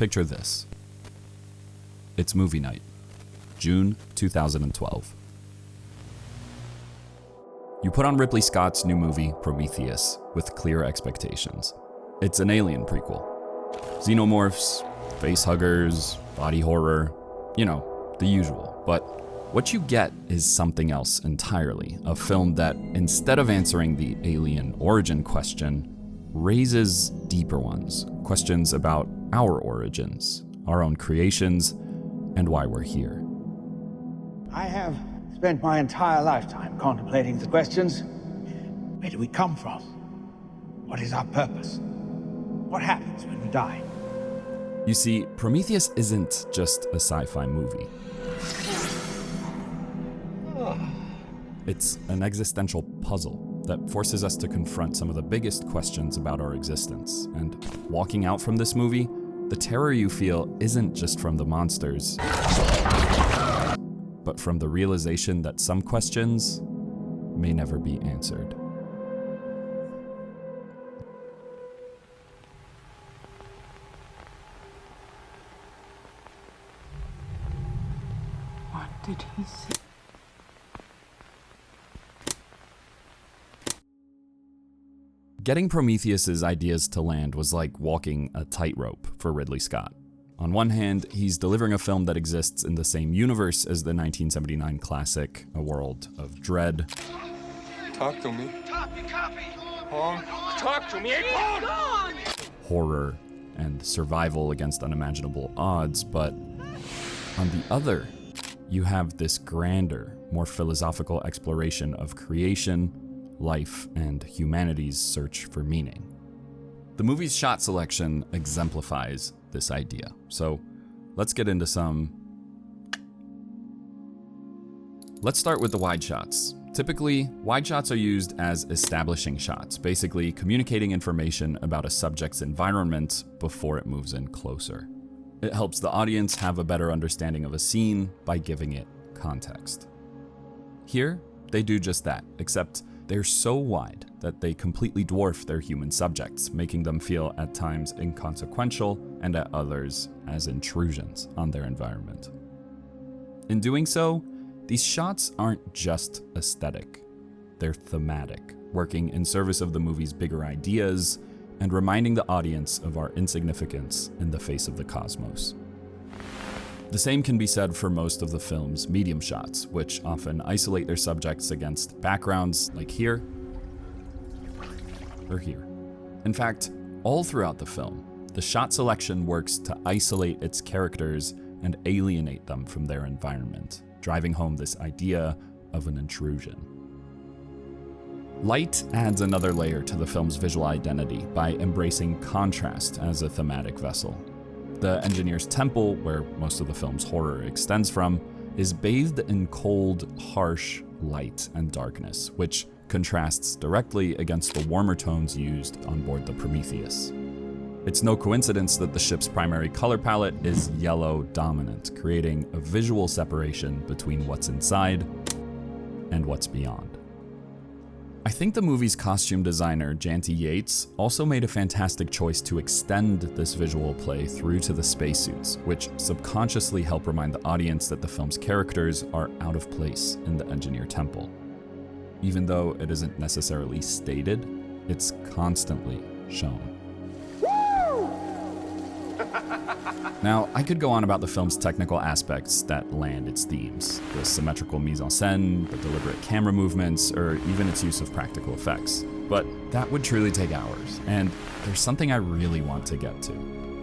Picture this. It's movie night, June 2012. You put on Ridley Scott's new movie, Prometheus, with clear expectations. It's an Alien prequel. Xenomorphs, facehuggers, body horror, you know, the usual. But what you get is something else entirely. A film that, instead of answering the alien origin question, raises deeper ones. Questions about our origins, our own creations, and why we're here. I have spent my entire lifetime contemplating the questions. Where do we come from? What is our purpose? What happens when we die? You see, Prometheus isn't just a sci-fi movie. It's an existential puzzle that forces us to confront some of the biggest questions about our existence. And walking out from this movie, the terror you feel isn't just from the monsters, but from the realization that some questions may never be answered. What did he say? Getting Prometheus's ideas to land was like walking a tightrope for Ridley Scott. On one hand, he's delivering a film that exists in the same universe as the 1979 classic, A World of Dread. Talk to me. Copy. Talk to me. Paul! Horror and survival against unimaginable odds, but on the other, you have this grander, more philosophical exploration of creation, life, and humanity's search for meaning. The movie's shot selection exemplifies this idea. So let's get into some. Let's start with the wide shots. Typically, wide shots are used as establishing shots, basically communicating information about a subject's environment before it moves in closer. It helps the audience have a better understanding of a scene by giving it context. Here, they do just that, except they're so wide that they completely dwarf their human subjects, making them feel at times inconsequential and at others as intrusions on their environment. In doing so, these shots aren't just aesthetic, they're thematic, working in service of the movie's bigger ideas and reminding the audience of our insignificance in the face of the cosmos. The same can be said for most of the film's medium shots, which often isolate their subjects against backgrounds like here or here. In fact, all throughout the film, the shot selection works to isolate its characters and alienate them from their environment, driving home this idea of an intrusion. Light adds another layer to the film's visual identity by embracing contrast as a thematic vessel. The engineer's temple, where most of the film's horror extends from, is bathed in cold, harsh light and darkness, which contrasts directly against the warmer tones used on board the Prometheus. It's no coincidence that the ship's primary color palette is yellow dominant, creating a visual separation between what's inside and what's beyond. I think the movie's costume designer, Janty Yates, also made a fantastic choice to extend this visual play through to the spacesuits, which subconsciously help remind the audience that the film's characters are out of place in the engineer temple. Even though it isn't necessarily stated, it's constantly shown. Now, I could go on about the film's technical aspects that land its themes, the symmetrical mise-en-scène, the deliberate camera movements, or even its use of practical effects. But that would truly take hours, and there's something I really want to get to.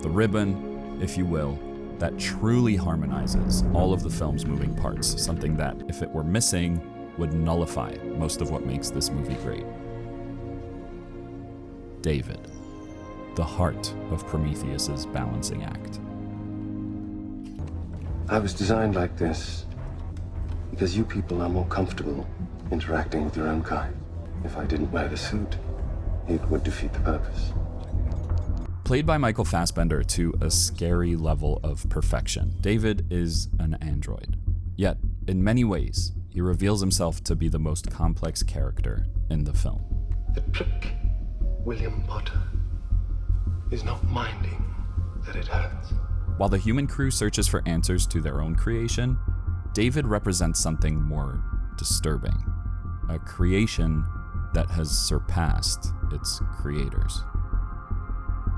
The ribbon, if you will, that truly harmonizes all of the film's moving parts, something that, if it were missing, would nullify most of what makes this movie great. David, the heart of Prometheus's balancing act. I was designed like this because you people are more comfortable interacting with your own kind. If I didn't wear the suit, it would defeat the purpose. Played by Michael Fassbender to a scary level of perfection, David is an android. Yet, in many ways, he reveals himself to be the most complex character in the film. The trick, William Potter, is not minding that it hurts. While the human crew searches for answers to their own creation, David represents something more disturbing. A creation that has surpassed its creators.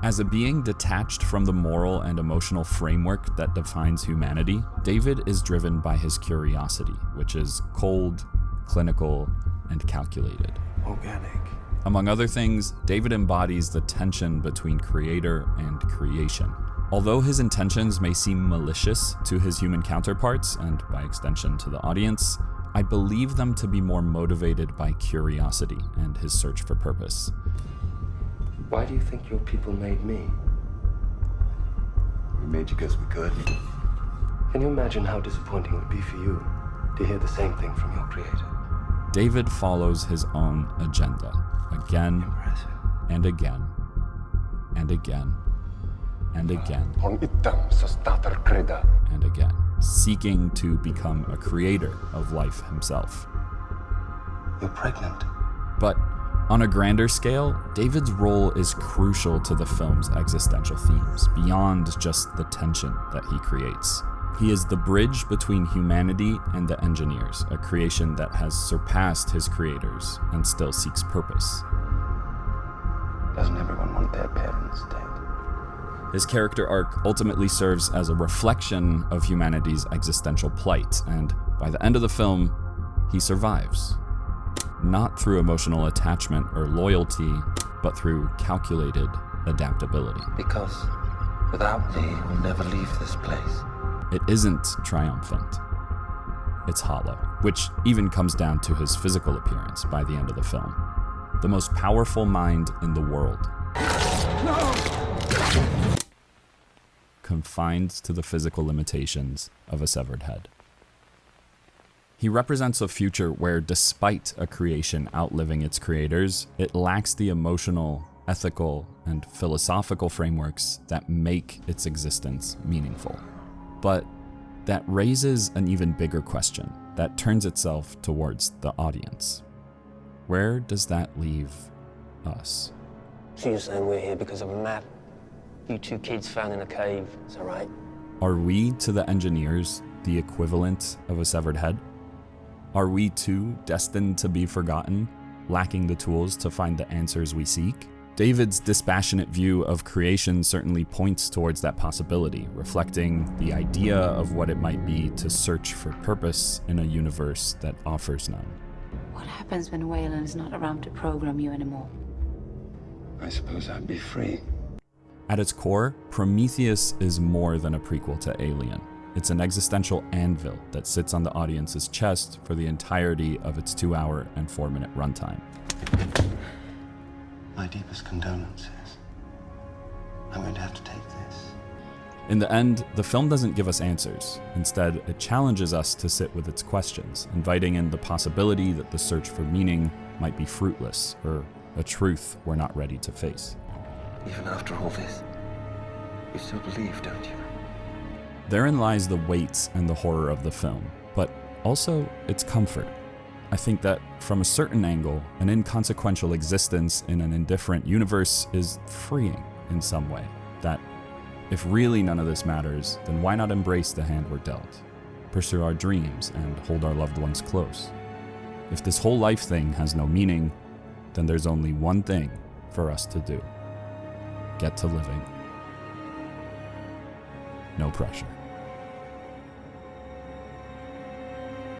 As a being detached from the moral and emotional framework that defines humanity, David is driven by his curiosity, which is cold, clinical, and calculated. Organic. Among other things, David embodies the tension between creator and creation. Although his intentions may seem malicious to his human counterparts, and by extension to the audience, I believe them to be more motivated by curiosity and his search for purpose. Why do you think your people made me? We made you because we could. Can you imagine how disappointing it would be for you to hear the same thing from your creator? David follows his own agenda, again and again and again and again and again, seeking to become a creator of life himself. You're pregnant. But on a grander scale, David's role is crucial to the film's existential themes, beyond just the tension that he creates. He is the bridge between humanity and the engineers, a creation that has surpassed his creators and still seeks purpose. Doesn't everyone want their parents dead? His character arc ultimately serves as a reflection of humanity's existential plight, and by the end of the film, he survives. Not through emotional attachment or loyalty, but through calculated adaptability. Because without me, we'll never leave this place. It isn't triumphant. It's hollow, which even comes down to his physical appearance by the end of the film. The most powerful mind in the world. Confined to the physical limitations of a severed head. He represents a future where, despite a creation outliving its creators, it lacks the emotional, ethical, and philosophical frameworks that make its existence meaningful. But that raises an even bigger question that turns itself towards the audience. Where does that leave us? So you're saying we're here because of a map? You two kids found in a cave, is that right? Are we, to the engineers, the equivalent of a severed head? Are we too destined to be forgotten, lacking the tools to find the answers we seek? David's dispassionate view of creation certainly points towards that possibility, reflecting the idea of what it might be to search for purpose in a universe that offers none. What happens when Wayland's not around to program you anymore? I suppose I'd be free. At its core, Prometheus is more than a prequel to Alien. It's an existential anvil that sits on the audience's chest for the entirety of its 2-hour and 4-minute runtime. My deepest condolences. I'm going to have to take this. In the end, the film doesn't give us answers. Instead, it challenges us to sit with its questions, inviting in the possibility that the search for meaning might be fruitless, or a truth we're not ready to face. Even after all this, you still believe, don't you? Therein lies the weight and the horror of the film, but also its comfort. I think that, from a certain angle, an inconsequential existence in an indifferent universe is freeing in some way. That, if really none of this matters, then why not embrace the hand we're dealt? Pursue our dreams and hold our loved ones close. If this whole life thing has no meaning, then there's only one thing for us to do. Get to living. No pressure.